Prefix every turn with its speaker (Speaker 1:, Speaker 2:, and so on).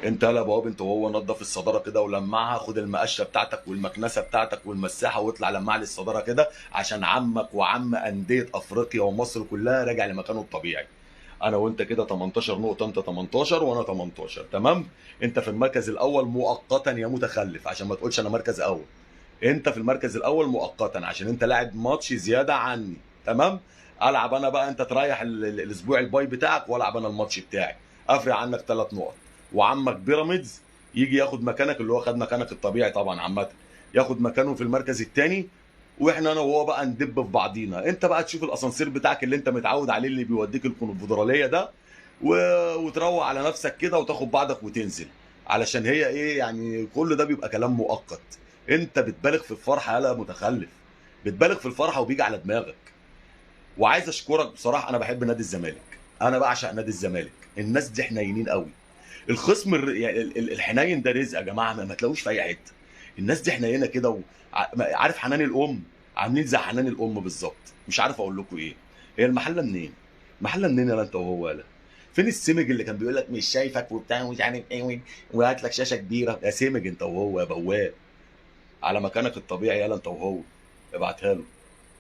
Speaker 1: انت يلا يا بواب، انت وهو نضف الصداره كده ولمعها، خد المقشه بتاعتك والمكنسه بتاعتك والمساحه واطلع لمع لي الصداره كده، عشان عمك وعم انديه افريقيا ومصر كلها راجع لمكانه الطبيعي. انا وانت كده 18 نقطه، انت 18 وانا 18، تمام. انت في المركز الاول مؤقتا يا متخلف، عشان ما تقولش انا مركز اول. انت في المركز الاول مؤقتا عشان انت لاعب ماتش زياده عني، تمام. العب انا بقى، انت تريح الاسبوع الباي بتاعك والعب انا الماتش بتاعي، افرق عنك 3 نقط. وعمك بيراميدز يجي ياخد مكانك، اللي هو خد مكانك الطبيعي طبعا عامه، ياخد مكانه في المركز الثاني. واحنا انا وهو بقى ندب في بعضينا، انت بقى تشوف الاسانسير بتاعك اللي انت متعود عليه اللي بيوديك الكونفدراليه ده، و... وتروق على نفسك كده وتاخد بعضك وتنزل. علشان هي ايه يعني، كل ده بيبقى كلام مؤقت. انت بتبالغ في الفرحه، يالا متخلف، بتبالغ في الفرحه وبيجي على دماغك. وعايز اشكرك بصراحه، انا بحب نادي الزمالك، انا بعشق نادي الزمالك، الناس دي حنينين قوي. الخصم يعني الحنين ده رزق يا جماعه، ما تلاقوش في اي حته. الناس دي حنينه كده عارف حنان الام، عاملين زي حنان الام بالظبط. مش عارف اقول لكم ايه. هي المحله منين؟ محله منين يالا انت وهو يالا؟ فين السمج اللي كان بيقول لك مش شايفك وبتاع ومش عارف ايه، وهات لك شاشه كبيره؟ يا سمج انت وهو يا بواب، على مكانك الطبيعي يالا انت وهو. ابعتها له.